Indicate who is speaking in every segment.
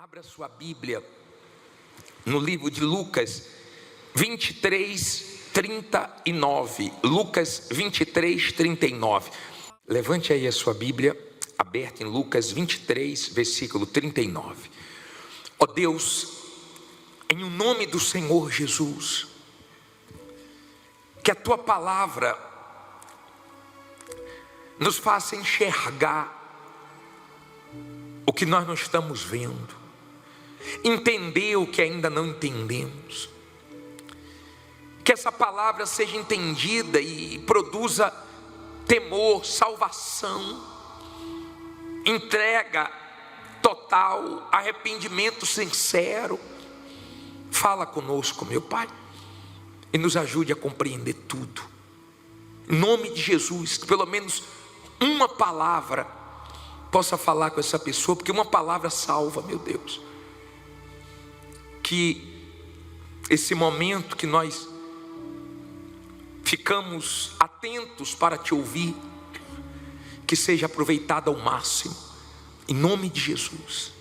Speaker 1: Abra sua Bíblia no livro de Lucas 23, 39. Lucas 23, 39. Levante aí a sua Bíblia, aberta em Lucas 23, versículo 39. Ó Deus, em o nome do Senhor Jesus, que a Tua palavra nos faça enxergar o que nós não estamos vendo, entender o que ainda não entendemos, que essa palavra seja entendida e produza temor, salvação, entrega total, arrependimento sincero. Fala conosco, meu Pai, e nos ajude a compreender tudo, em nome de Jesus. Que pelo menos uma palavra possa falar com essa pessoa, porque uma palavra salva, meu Deus. Que esse momento que nós ficamos atentos para te ouvir, que seja aproveitado ao máximo, em nome de Jesus.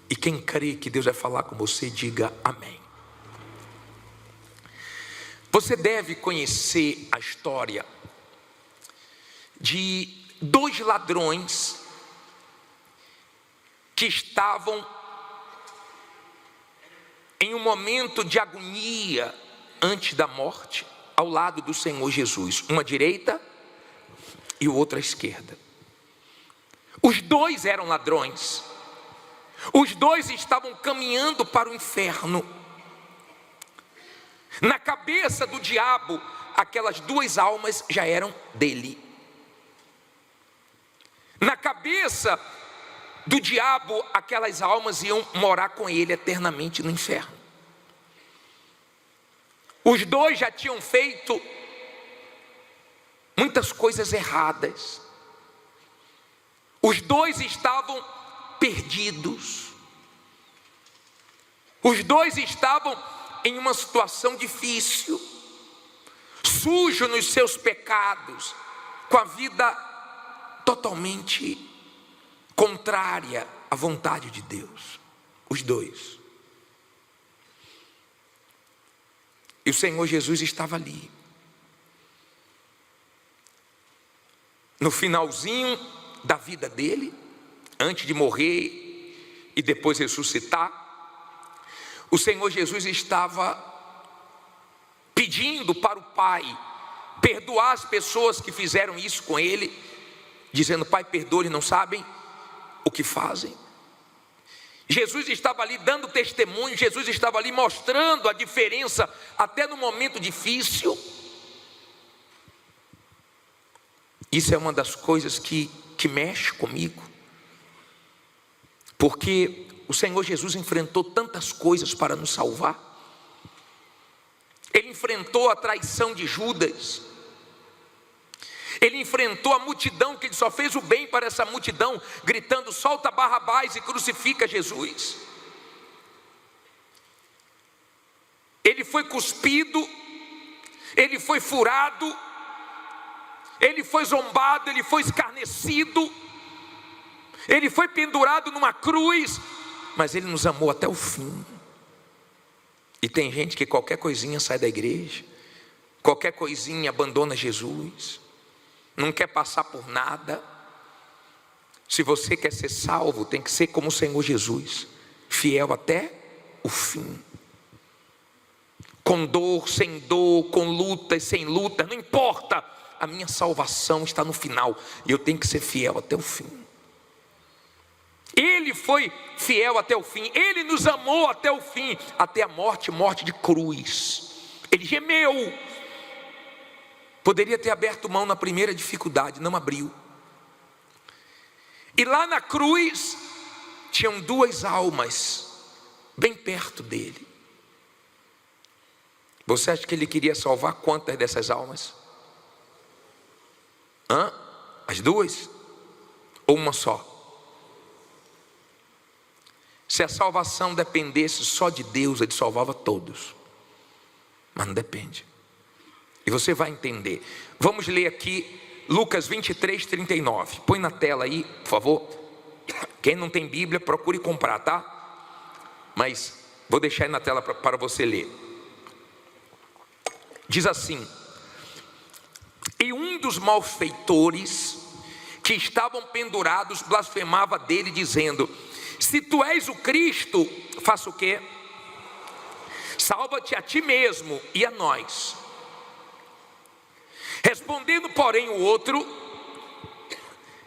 Speaker 1: E quem crê que Deus vai falar com você, diga amém. Você deve conhecer a história de dois ladrões que estavam em um momento de agonia antes da morte, ao lado do Senhor Jesus, uma à direita e o outro à esquerda. Os dois eram ladrões, os dois estavam caminhando para o inferno. Na cabeça do diabo, aquelas duas almas já eram dele. Na cabeça do diabo, aquelas almas iam morar com ele eternamente no inferno. Os dois já tinham feito muitas coisas erradas. Os dois estavam perdidos. Os dois estavam em uma situação difícil, sujo nos seus pecados, com a vida totalmente contrária à vontade de Deus. Os dois. E o Senhor Jesus estava ali. No finalzinho da vida dele, antes de morrer e depois ressuscitar, o Senhor Jesus estava pedindo para o Pai perdoar as pessoas que fizeram isso com ele, dizendo: Pai, perdoe, não sabem o que fazem. Jesus estava ali dando testemunho, Jesus estava ali mostrando a diferença, até no momento difícil. Isso é uma das coisas que mexe comigo, porque o Senhor Jesus enfrentou tantas coisas para nos salvar. Ele enfrentou a traição de Judas, ele enfrentou a multidão, que ele só fez o bem para essa multidão, gritando: solta Barrabás e crucifica Jesus. Ele foi cuspido, ele foi furado, ele foi zombado, ele foi escarnecido, ele foi pendurado numa cruz, mas ele nos amou até o fim. E tem gente que qualquer coisinha sai da igreja, qualquer coisinha abandona Jesus, não quer passar por nada. Se você quer ser salvo, tem que ser como o Senhor Jesus, fiel até o fim. Com dor, sem dor, com lutas, sem lutas, não importa. A minha salvação está no final e eu tenho que ser fiel até o fim. Ele foi fiel até o fim, ele nos amou até o fim, até a morte, morte de cruz. Ele gemeu. Poderia ter aberto mão na primeira dificuldade, não abriu. E lá na cruz tinham duas almas bem perto dele. Você acha que ele queria salvar quantas dessas almas? As duas? Ou uma só? Se a salvação dependesse só de Deus, ele salvava todos. Mas não depende. E você vai entender. Vamos ler aqui Lucas 23, 39. Põe na tela aí, por favor. Quem não tem Bíblia, procure comprar, tá? mas vou deixar aí na tela para você ler. Diz assim: e um dos malfeitores que estavam pendurados blasfemava dele, dizendo: se tu és o Cristo, faça o quê? Salva-te a ti mesmo e a nós. Respondendo, porém, o outro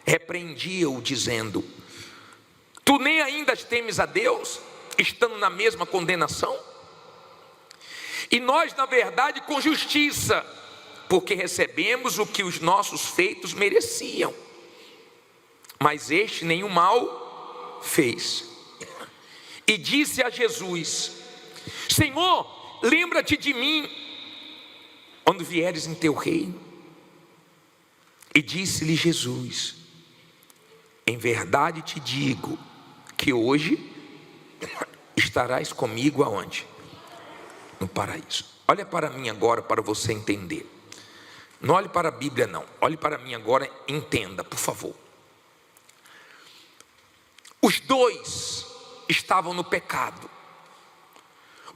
Speaker 1: repreendia-o, dizendo: tu nem ainda temes a Deus, estando na mesma condenação? E nós, na verdade, com justiça, porque recebemos o que os nossos feitos mereciam. Mas este nenhum mal fez. E disse a Jesus: Senhor, lembra-te de mim quando vieres em teu reino. E disse-lhe Jesus: em verdade te digo que hoje estarás comigo aonde? No paraíso. Olha para mim agora para você entender. Não olhe para a Bíblia não. Olhe para mim agora e entenda, por favor. Os dois estavam no pecado.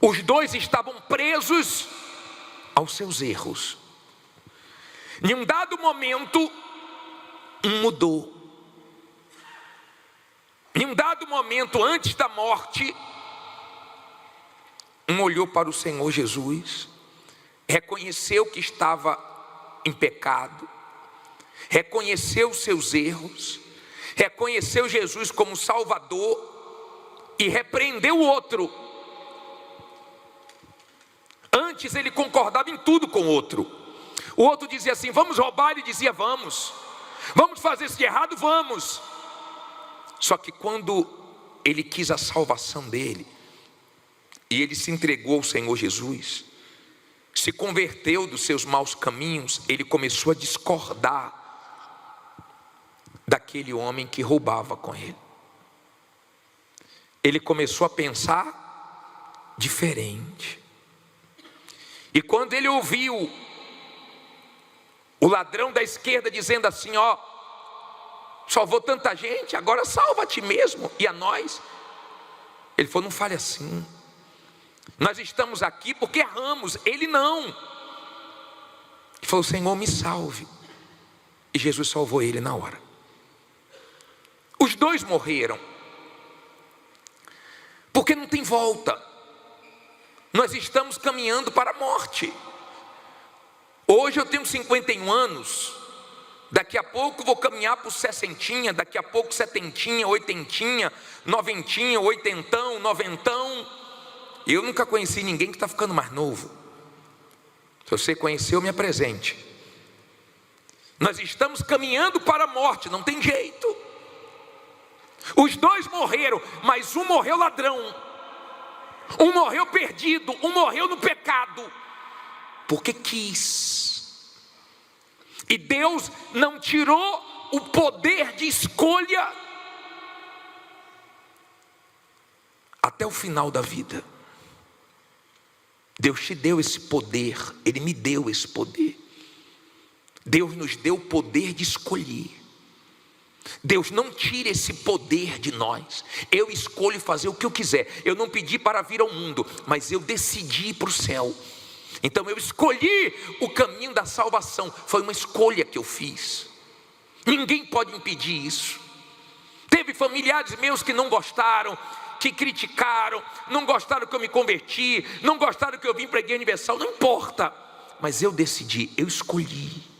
Speaker 1: Os dois estavam presos aos seus erros. Em um dado momento, um mudou. Em um dado momento, antes da morte, um olhou para o Senhor Jesus, reconheceu que estava em pecado, reconheceu os seus erros, reconheceu Jesus como Salvador e repreendeu o outro. Antes ele concordava em tudo com o outro. O outro dizia assim: vamos roubar, ele dizia vamos. Vamos fazer isso de errado, vamos. Só que quando ele quis a salvação dele, e ele se entregou ao Senhor Jesus, se converteu dos seus maus caminhos, ele começou a discordar daquele homem que roubava com ele. Ele começou a pensar diferente. E quando ele ouviu o ladrão da esquerda dizendo assim: ó, salvou tanta gente, agora salva a ti mesmo e a nós. Ele falou: não fale assim. Nós estamos aqui porque erramos, ele não. Ele falou: Senhor, me salve. E Jesus salvou ele na hora. Os dois morreram, porque não tem volta. Nós estamos caminhando para a morte. Hoje eu tenho 51 anos. Daqui a pouco vou caminhar para o 60, daqui a pouco 70, 80, 90, 80, 90. Eu nunca conheci ninguém que está ficando mais novo. Se você conheceu, me apresente. Nós estamos caminhando para a morte, não tem jeito. Os dois morreram, mas um morreu ladrão, um morreu perdido, um morreu no pecado, porque quis. E Deus não tirou o poder de escolha até o final da vida. Deus te deu esse poder, Ele me deu esse poder. Deus nos deu o poder de escolher. Deus não tira esse poder de nós. Eu escolho fazer o que eu quiser. Eu não pedi para vir ao mundo, mas eu decidi ir para o céu. Então eu escolhi o caminho da salvação. Foi uma escolha que eu fiz. Ninguém pode impedir isso. Teve familiares meus que não gostaram, que criticaram, não gostaram que eu me converti, não gostaram que eu vim para a Igreja Universal, não importa. Mas eu decidi, eu escolhi.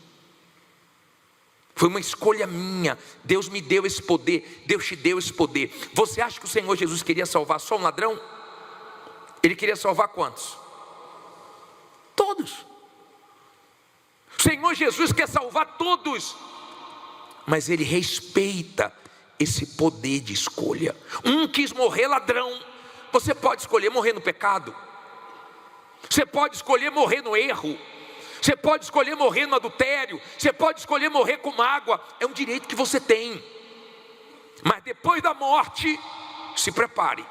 Speaker 1: Foi uma escolha minha. Deus me deu esse poder, Deus te deu esse poder. Você acha que o Senhor Jesus queria salvar só um ladrão? Ele queria salvar quantos? Todos. O Senhor Jesus quer salvar todos, mas Ele respeita esse poder de escolha. Um quis morrer ladrão. Você pode escolher morrer no pecado. Você pode escolher morrer no erro. Você pode escolher morrer no adultério. Você pode escolher morrer com mágoa. É um direito que você tem. Mas depois da morte, se prepare,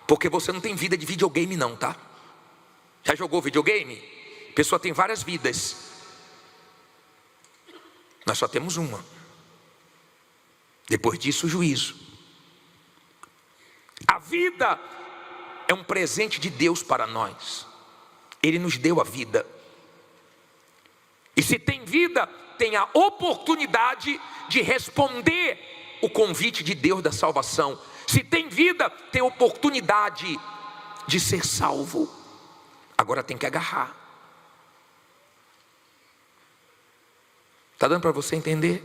Speaker 1: porque você não tem vida de videogame não, tá? Já jogou videogame? A pessoa tem várias vidas. Nós só temos uma. Depois disso, o juízo. A vida é um presente de Deus para nós. Ele nos deu a vida. E se tem vida, tem a oportunidade de responder o convite de Deus da salvação. Se tem vida, tem oportunidade de ser salvo. Agora tem que agarrar. Está dando para você entender?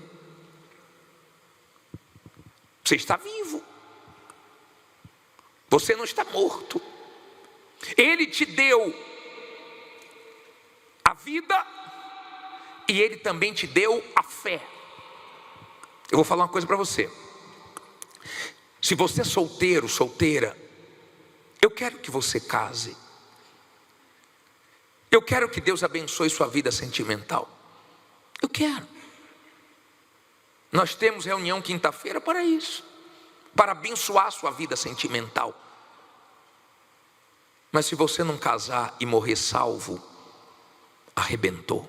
Speaker 1: Você está vivo. Você não está morto. Ele te deu a vida e Ele também te deu a fé. Eu vou falar uma coisa para você. Se você é solteiro, solteira, eu quero que você case. Eu quero que Deus abençoe sua vida sentimental. Eu quero. Nós temos reunião quinta-feira para isso, para abençoar sua vida sentimental. Mas se você não casar e morrer salvo, arrebentou.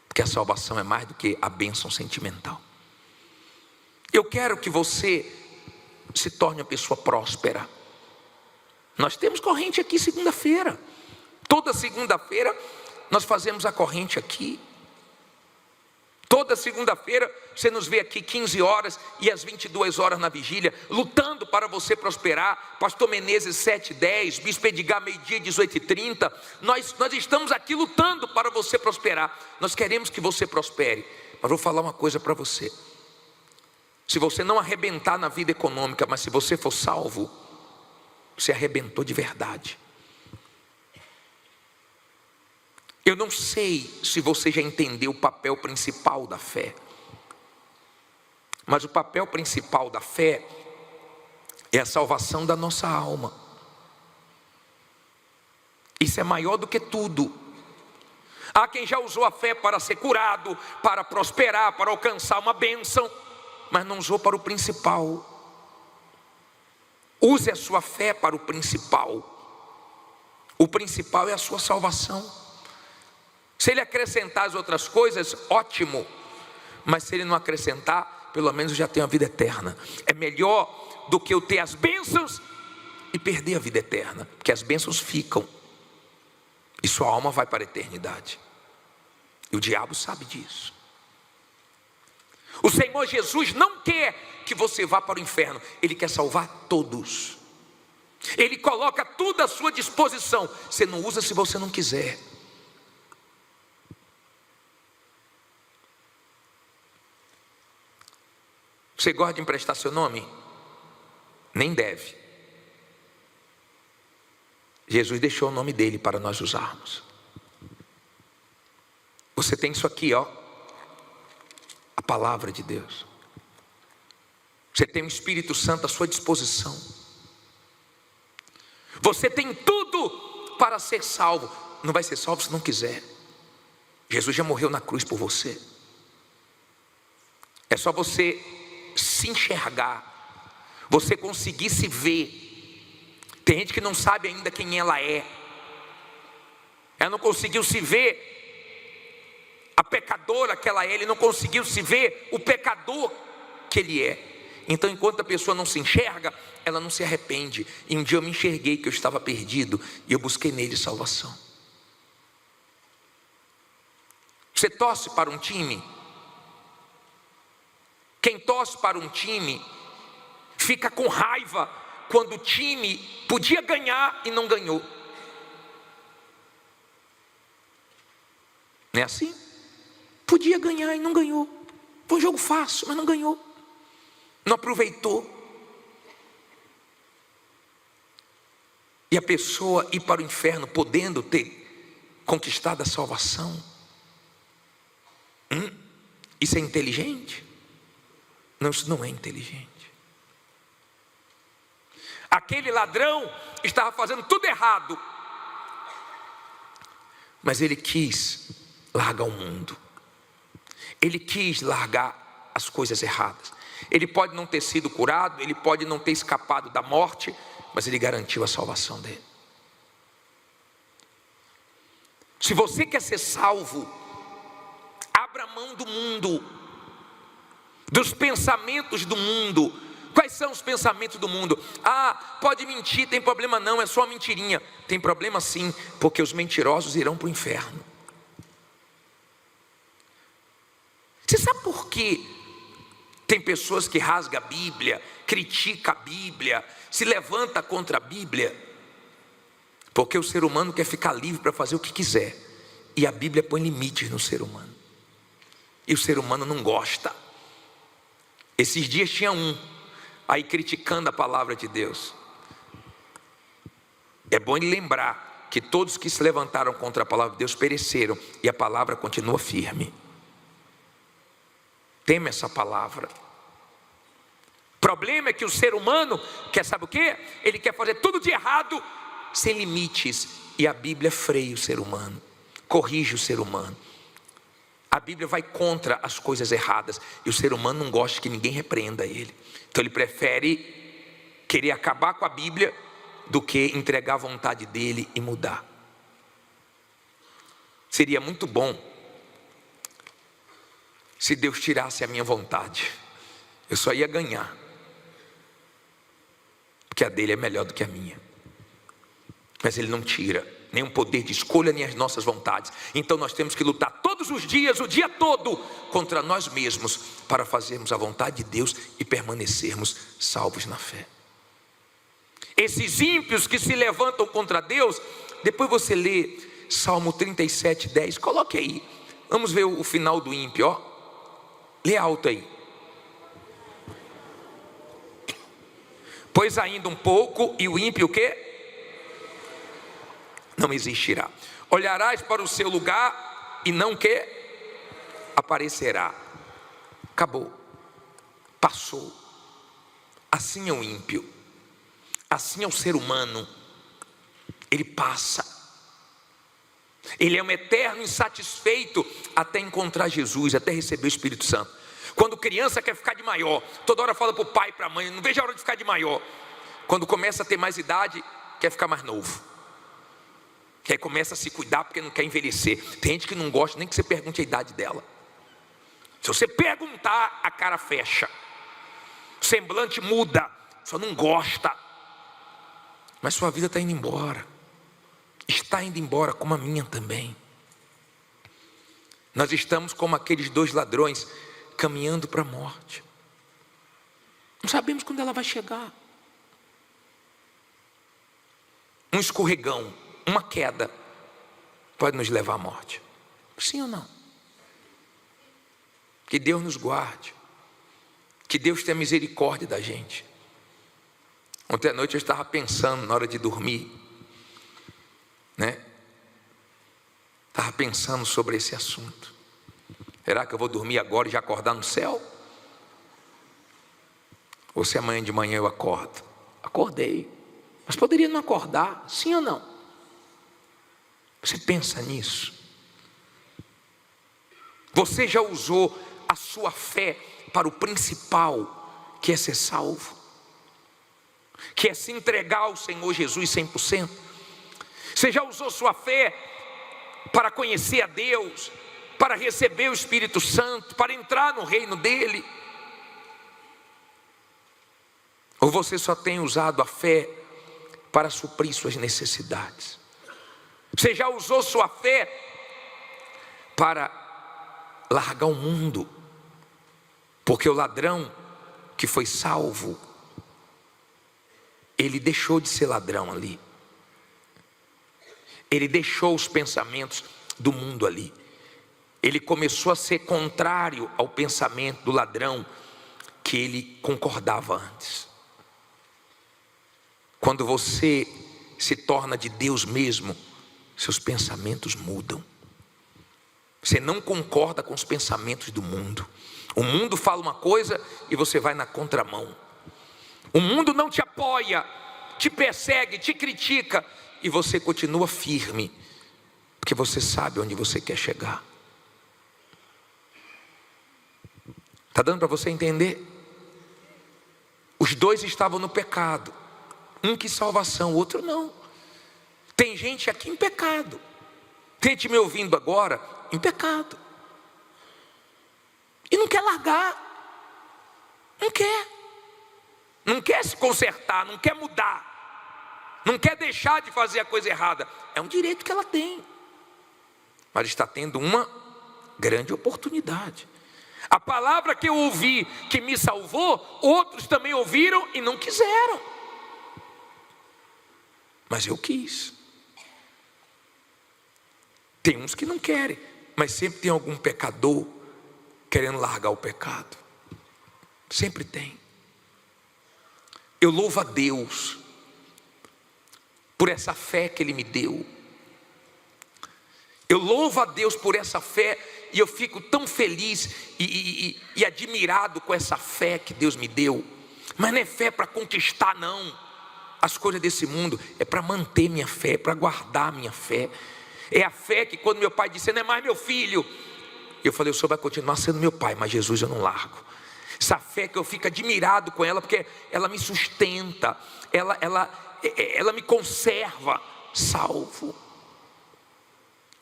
Speaker 1: Porque a salvação é mais do que a bênção sentimental. Eu quero que você se torne uma pessoa próspera. Nós temos corrente aqui segunda-feira. Toda segunda-feira nós fazemos a corrente aqui. Toda segunda-feira você nos vê aqui 15 horas e às 22 horas na vigília, lutando para você prosperar. Pastor Menezes 7h10, Bispo Edgar meio-dia 18h30. Nós estamos aqui lutando para você prosperar. Nós queremos que você prospere. Mas vou falar uma coisa para você. Se você não arrebentar na vida econômica, mas se você for salvo, você arrebentou de verdade. Eu não sei se você já entendeu o papel principal da fé. Mas o papel principal da fé é a salvação da nossa alma. Isso é maior do que tudo. Há quem já usou a fé para ser curado, para prosperar, para alcançar uma bênção, mas não usou para o principal. Use a sua fé para o principal. O principal é a sua salvação. Se ele acrescentar as outras coisas, ótimo. Mas se ele não acrescentar, pelo menos eu já tenho a vida eterna. É melhor do que eu ter as bênçãos e perder a vida eterna. Porque as bênçãos ficam e sua alma vai para a eternidade. E o diabo sabe disso. O Senhor Jesus não quer que você vá para o inferno. Ele quer salvar todos. Ele coloca tudo à sua disposição. Você não usa se você não quiser. Você gosta de emprestar seu nome? Nem deve. Jesus deixou o nome dele para nós usarmos. Você tem isso aqui, ó, a palavra de Deus. Você tem o Espírito Santo à sua disposição. Você tem tudo para ser salvo. Não vai ser salvo se não quiser. Jesus já morreu na cruz por você. É só você se enxergar, você conseguir se ver. Tem gente que não sabe ainda quem ela é. Ela não conseguiu se ver a pecadora que ela é. Ele não conseguiu se ver o pecador que ele é. Então enquanto a pessoa não se enxerga, ela não se arrepende. E um dia eu me enxerguei que eu estava perdido e eu busquei nele salvação. Você torce para um time? Quem torce para um time fica com raiva quando o time podia ganhar e não ganhou. Não é assim? Podia ganhar e não ganhou. Foi um jogo fácil, mas não ganhou. Não aproveitou. E a pessoa ir para o inferno podendo ter conquistado a salvação. Isso é inteligente? Não, isso não é inteligente. Aquele ladrão estava fazendo tudo errado, mas ele quis largar o mundo. Ele quis largar as coisas erradas. Ele pode não ter sido curado, ele pode não ter escapado da morte, mas ele garantiu a salvação dele. Se você quer ser salvo, abra mão do mundo, dos pensamentos do mundo, Quais são os pensamentos do mundo? Ah, pode mentir, tem problema não, é só uma mentirinha. Tem problema sim, porque os mentirosos irão para o inferno. Você sabe por que tem pessoas que rasgam a Bíblia, criticam a Bíblia, se levanta contra a Bíblia? Porque o ser humano quer ficar livre para fazer o que quiser, e a Bíblia põe limites no ser humano, e o ser humano não gosta. Esses dias tinha aí criticando a palavra de Deus. É bom lembrar que todos que se levantaram contra a palavra de Deus pereceram, e a palavra continua firme. Teme essa palavra. O problema é que o ser humano quer, sabe o quê? Ele quer fazer tudo de errado, sem limites, e a Bíblia freia o ser humano, corrige o ser humano. A Bíblia vai contra as coisas erradas, e o ser humano não gosta que ninguém repreenda ele. Então ele prefere querer acabar com a Bíblia do que entregar a vontade dele e mudar. Seria muito bom se Deus tirasse a minha vontade. Eu só ia ganhar, porque a dele é melhor do que a minha. Mas ele não tira nem o poder de escolha, nem as nossas vontades. Então nós temos que lutar todos os dias, o dia todo, contra nós mesmos, para fazermos a vontade de Deus e permanecermos salvos na fé. Esses ímpios que se levantam contra Deus, depois você lê Salmo 37, 10, coloque aí, vamos ver o final do ímpio, ó. Lê alto aí. Pois ainda um pouco, e o ímpio o quê? Não existirá. Olharás para o seu lugar e não que aparecerá. Acabou, passou. Assim é o ímpio, assim é o ser humano. Ele passa, ele é um eterno insatisfeito até encontrar Jesus, até receber o Espírito Santo. Quando criança quer ficar de maior, toda hora fala para o pai e para a mãe, não vejo a hora de ficar de maior. Quando começa a ter mais idade, quer ficar mais novo, que aí começa a se cuidar porque não quer envelhecer. Tem gente que não gosta nem que você pergunte a idade dela. Se você perguntar, a cara fecha, o semblante muda, só não gosta. Mas sua vida está indo embora, está indo embora como a minha também. Nós estamos como aqueles dois ladrões caminhando para a morte. Não sabemos quando ela vai chegar. Um escorregão, uma queda pode nos levar à morte. Sim ou não? Que Deus nos guarde, que Deus tenha misericórdia da gente. Ontem à noite eu estava pensando, na hora de dormir, estava pensando sobre esse assunto. Será que eu vou dormir agora e já acordar no céu? Ou se amanhã de manhã eu acordo? Acordei, mas poderia não acordar, sim ou não? Você pensa nisso? Você já usou a sua fé para o principal, que é ser salvo, que é se entregar ao Senhor Jesus 100%? Você já usou sua fé para conhecer a Deus, para receber o Espírito Santo, para entrar no reino dele? Ou você só tem usado a fé para suprir suas necessidades? Você já usou sua fé para largar o mundo? Porque o ladrão que foi salvo, ele deixou de ser ladrão ali. Ele deixou os pensamentos do mundo ali. Ele começou a ser contrário ao pensamento do ladrão que ele concordava antes. Quando você se torna de Deus mesmo, seus pensamentos mudam. Você não concorda com os pensamentos do mundo. O mundo fala uma coisa e você vai na contramão. O mundo não te apoia, te persegue, te critica, e você continua firme, porque você sabe onde você quer chegar. Está dando para você entender? Os dois estavam no pecado. Um quis salvação, o outro não. Tem gente aqui em pecado. Tem gente me ouvindo agora em pecado. E não quer largar. Não quer. não quer se consertar, não quer mudar, não quer deixar de fazer a coisa errada. É um direito que ela tem, mas está tendo uma grande oportunidade. A palavra que eu ouvi, que me salvou, outros também ouviram e não quiseram, mas eu quis. Tem uns que não querem, mas sempre tem algum pecador querendo largar o pecado. Sempre tem. Eu louvo a Deus por essa fé que Ele me deu. Eu louvo a Deus por essa fé e eu fico tão feliz e admirado com essa fé que Deus me deu. Mas não é fé para conquistar não as coisas desse mundo, é para manter minha fé, é para guardar minha fé. É a fé que quando meu pai disse, não é mais meu filho, eu falei, o senhor vai continuar sendo meu pai, mas Jesus eu não largo. Essa fé que eu fico admirado com ela, porque ela me sustenta, ela me conserva salvo.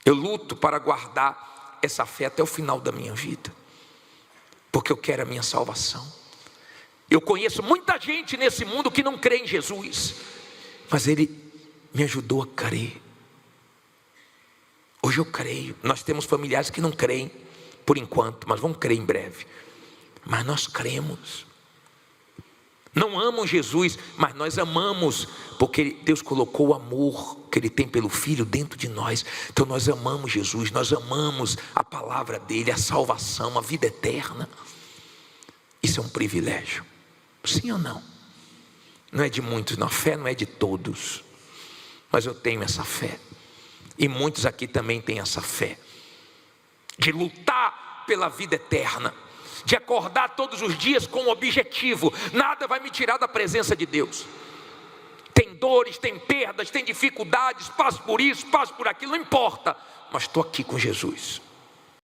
Speaker 1: Eu luto para guardar essa fé até o final da minha vida, porque eu quero a minha salvação. Eu conheço muita gente nesse mundo que não crê em Jesus, mas Ele me ajudou a crer. Hoje eu creio. Nós temos familiares que não creem por enquanto, mas vão crer em breve. Mas nós cremos. Não amam Jesus, mas nós amamos, porque Deus colocou o amor que Ele tem pelo Filho dentro de nós. Então nós amamos Jesus, nós amamos a palavra dEle, a salvação, a vida eterna. Isso é um privilégio, sim ou não? Não é de muitos, não. A fé não é de todos, mas eu tenho essa fé. E muitos aqui também têm essa fé, de lutar pela vida eterna, de acordar todos os dias com um objetivo. Nada vai me tirar da presença de Deus. Tem dores, tem perdas, tem dificuldades, passo por isso, passo por aquilo, não importa, mas estou aqui com Jesus.